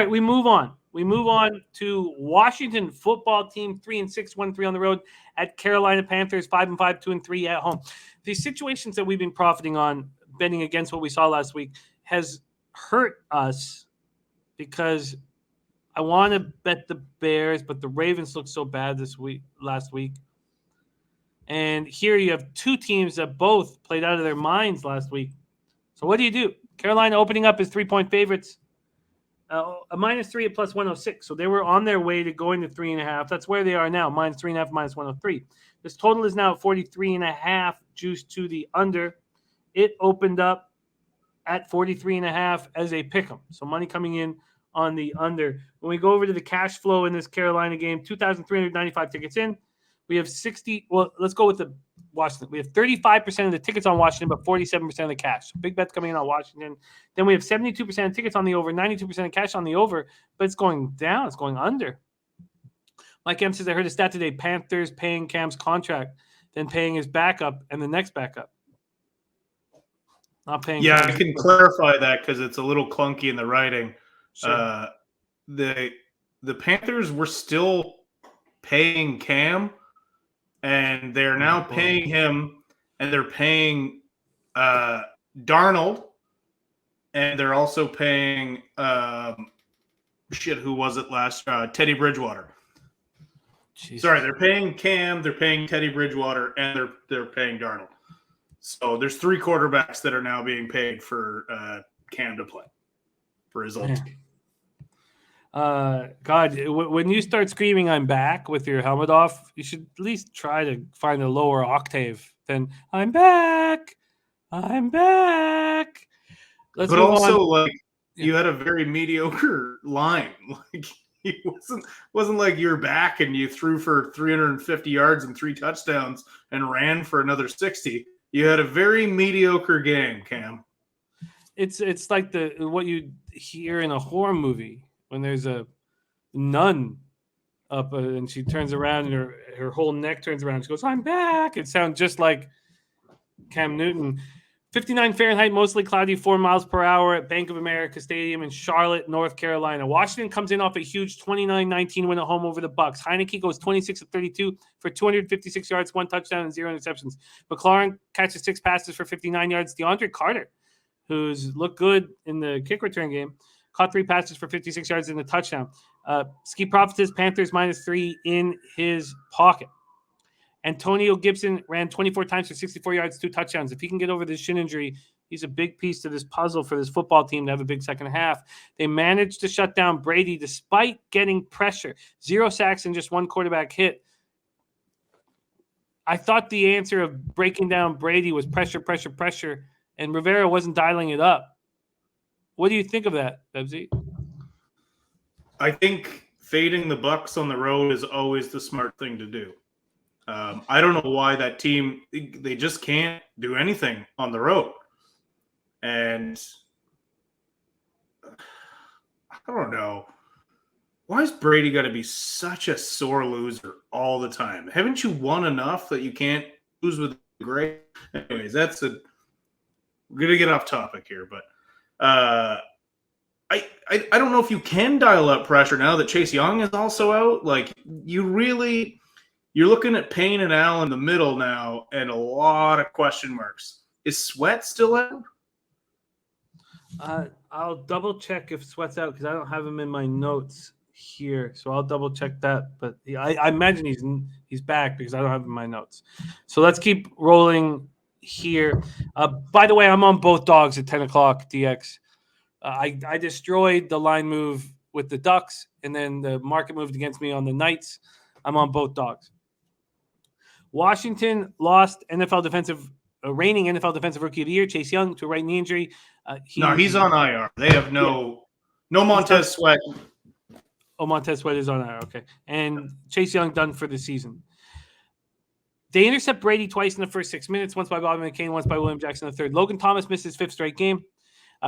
right, we move on. We move on to Washington football team, 3-6, 1-3 on the road at Carolina Panthers, 5-5, 2-3 at home. The situations that we've been profiting on, betting against what we saw last week, has hurt us because I want to bet the Bears, but the Ravens looked so bad last week. And here you have two teams that both played out of their minds last week. So what do? Carolina opening up as 3-point favorites. A -3 at +106. So they were on their way to going to 3.5. That's where they are now, -3.5, -103. This total is now 43.5, juiced to the under. It opened up at 43.5 as a pick'em. So money coming in on the under. When we go over to the cash flow in this Carolina game, 2,395 tickets in. We have 60. Well, let's go with the Washington. We have 35% of the tickets on Washington, but 47% of the cash. So big bets coming in on Washington. Then we have 72% of tickets on the over, 92% of cash on the over, but it's going down. It's going under. Mike M says, I heard a stat today, Panthers paying Cam's contract, then paying his backup and the next backup. Not paying Yeah, Cam's I can clarify that because it's a little clunky in the writing. Sure. The Panthers were still paying Cam, and they're now paying him, and they're paying Darnold, and they're also paying who was it last? Teddy Bridgewater. Jesus. Sorry, they're paying Cam, they're paying Teddy Bridgewater, and they're paying Darnold. So there's 3 quarterbacks that are now being paid for Cam to play for his old team. God, when you start screaming "I'm back" with your helmet off, you should at least try to find a lower octave than "I'm back, I'm back." But also, you had a very mediocre line. Like it wasn't like you're back and you threw for 350 yards and 3 touchdowns and ran for another 60. You had a very mediocre game, Cam. It's like what you hear in a horror movie. When there's a nun up and she turns around and her whole neck turns around. She goes, "I'm back." It sounds just like Cam Newton. 59 Fahrenheit, mostly cloudy, 4 miles per hour at Bank of America Stadium in Charlotte, North Carolina. Washington comes in off a huge 29-19 win at home over the Bucs. Heineke goes 26 of 32 for 256 yards, 1 touchdown, and 0 interceptions. McLaurin catches 6 passes for 59 yards. DeAndre Carter, who's looked good in the kick return game, caught 3 passes for 56 yards and a touchdown. Ski Prophetess, Panthers -3 in his pocket. Antonio Gibson ran 24 times for 64 yards, 2 touchdowns. If he can get over this shin injury, he's a big piece to this puzzle for this football team to have a big second half. They managed to shut down Brady despite getting pressure. 0 sacks and just 1 quarterback hit. I thought the answer of breaking down Brady was pressure, pressure, pressure, and Rivera wasn't dialing it up. What do you think of that, Bebsie? I think fading the Bucs on the road is always the smart thing to do. I don't know why that team, they just can't do anything on the road. And I don't know. Why is Brady got to be such a sore loser all the time? Haven't you won enough that you can't lose with great? Anyways, we're going to get off topic here, but I don't know if you can dial up pressure now that Chase Young is also out. Like, you're looking at Payne and Allen in the middle now and a lot of question marks. Is Sweat still out? I'll double check if Sweat's out because I don't have him in my notes here. So I'll double check that. But I imagine he's back because I don't have him in my notes. So let's keep rolling here. By the way, I'm on both dogs at 10 o'clock, DX. I destroyed the line move with the Ducks, and then the market moved against me on the Knights. I'm on both dogs. Washington lost reigning NFL Defensive Rookie of the Year, Chase Young, to a right knee injury. He's on IR. They have no Montez Sweat. Oh, Montez Sweat is on IR. Okay. And Chase Young done for the season. They intercept Brady twice in the first 6 minutes, once by Bobby McCain, once by William Jackson the third. Logan Thomas missed his 5th straight game.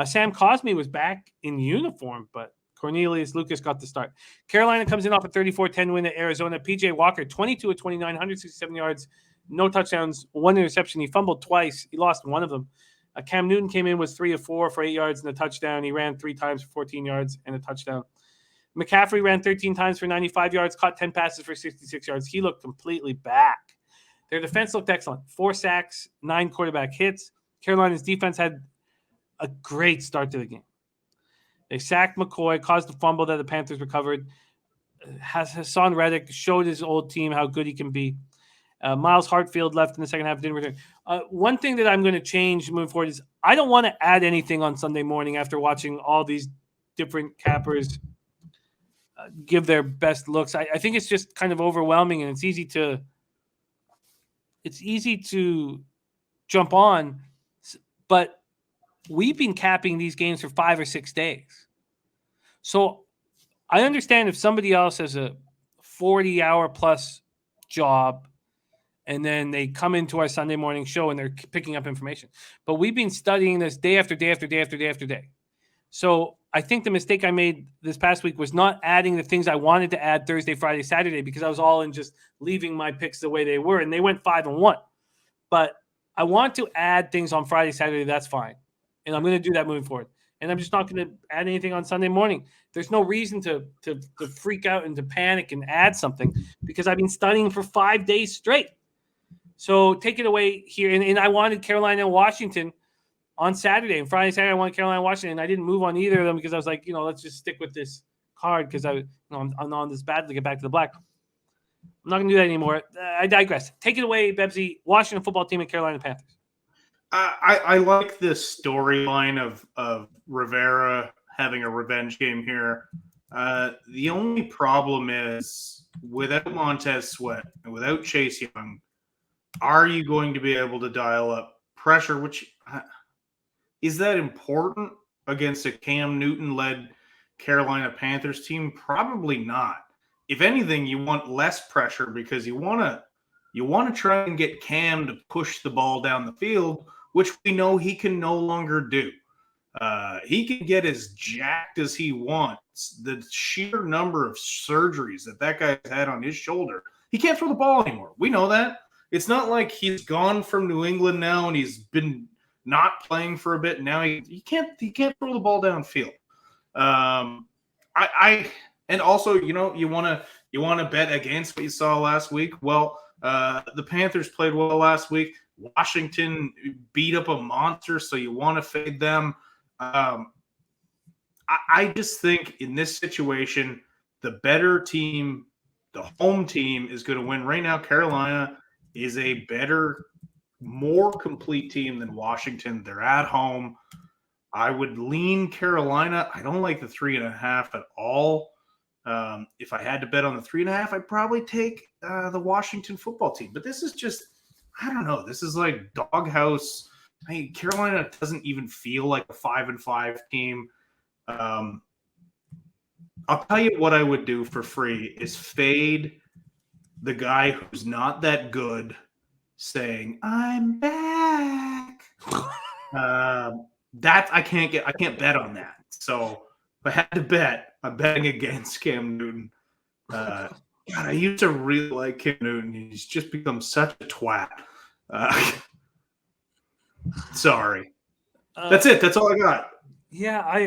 Sam Cosmi was back in uniform, but Cornelius Lucas got the start. Carolina comes in off a 34-10 win at Arizona. PJ Walker, 22 of 29, 167 yards, no touchdowns, 1 interception. He fumbled twice. He lost 1 of them. Cam Newton came in, was 3 of 4 for 8 yards and a touchdown. He ran 3 times for 14 yards and a touchdown. McCaffrey ran 13 times for 95 yards, caught 10 passes for 66 yards. He looked completely back. Their defense looked excellent. 4 sacks, 9 quarterback hits. Carolina's defense had a great start to the game. They sacked McCoy, caused a fumble that the Panthers recovered. Hassan Reddick showed his old team how good he can be. Miles Hartfield left in the second half, didn't return. One thing that I'm going to change moving forward is I don't want to add anything on Sunday morning after watching all these different cappers give their best looks. I think it's just kind of overwhelming, and it's easy to jump on, but we've been capping these games for 5 or 6 days. So I understand if somebody else has a 40-hour plus job and then they come into our Sunday morning show and they're picking up information. But we've been studying this day after day after day after day after day. So I think the mistake I made this past week was not adding the things I wanted to add Thursday, Friday, Saturday, because I was all in just leaving my picks the way they were, and they went 5-1. But I want to add things on Friday, Saturday. That's fine. And I'm going to do that moving forward. And I'm just not going to add anything on Sunday morning. There's no reason to freak out and to panic and add something because I've been studying for 5 days straight. So take it away here. And I wanted Carolina and Washington on Saturday. And Friday, Saturday, I wanted Carolina and Washington. And I didn't move on either of them because I was like, let's just stick with this card because I'm on this battle to get back to the black. I'm not going to do that anymore. I digress. Take it away, Bebsie. Washington football team and Carolina Panthers. I like this storyline of Rivera having a revenge game here. The only problem is without Montez Sweat and without Chase Young, are you going to be able to dial up pressure? Which is that important against a Cam Newton-led Carolina Panthers team? Probably not. If anything, you want less pressure because you want to try and get Cam to push the ball down the field, which we know he can no longer do. He can get as jacked as he wants. The sheer number of surgeries that guy's had on his shoulder, he can't throw the ball anymore. We know that. It's not like he's gone from New England now and he's been not playing for a bit. Now he can't throw the ball downfield. And also, you want to bet against what you saw last week. Well, the Panthers played well last week. Washington beat up a monster, so you want to fade them. I just think in this situation, the better team, the home team, is going to win. Right now, Carolina is a better, more complete team than Washington. They're at home. I would lean Carolina. I don't like the 3.5 at all. If I had to bet on the 3.5, I'd probably take the Washington football team. But this is just, I don't know. This is like doghouse. Carolina doesn't even feel like a 5-5 team. I'll tell you what I would do for free is fade the guy who's not that good saying, "I'm back." That I can't bet on that. So if I had to bet, I'm betting against Cam Newton. God, I used to really like Cam Newton. He's just become such a twat. Sorry. That's it. That's all I got. Yeah, I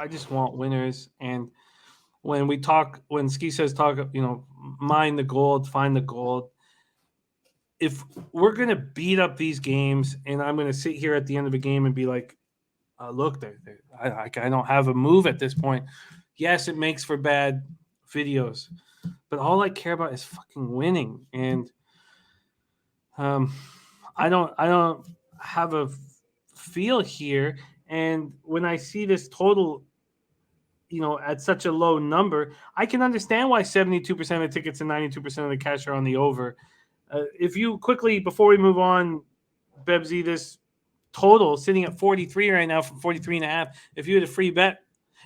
just want winners. And when Ski says talk, mine the gold, find the gold. If we're going to beat up these games and I'm going to sit here at the end of the game and be like, look, I don't have a move at this point. Yes, it makes for bad videos, but all I care about is fucking winning. And I don't have a feel here. And when I see this total, at such a low number, I can understand why 72% of the tickets and 92% of the cash are on the over. If you quickly, before we move on, Bebsie, this total sitting at 43 right now from 43.5. If you had a free bet,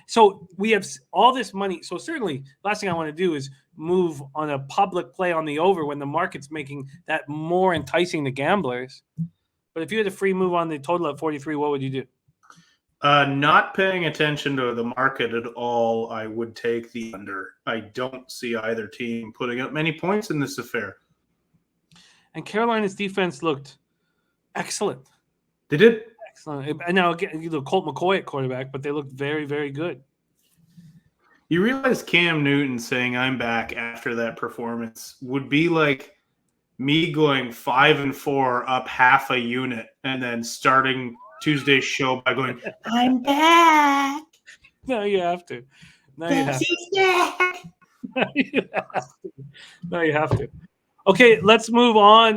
so we have all this money. So certainly, last thing I want to do is move on a public play on the over when the market's making that more enticing to gamblers. But if you had a free move on the total at 43, what would you do? Not paying attention to the market at all, I would take the under. I don't see either team putting up many points in this affair. And Carolina's defense looked excellent. They did. And now again, Colt McCoy at quarterback, but they look very, very good. You realize Cam Newton saying "I'm back" after that performance would be like me going 5-4 up half a unit and then starting Tuesday's show by going, "I'm back." No, you have to. No, you have Bebsie's back. to. No, you have to. Okay, let's move on.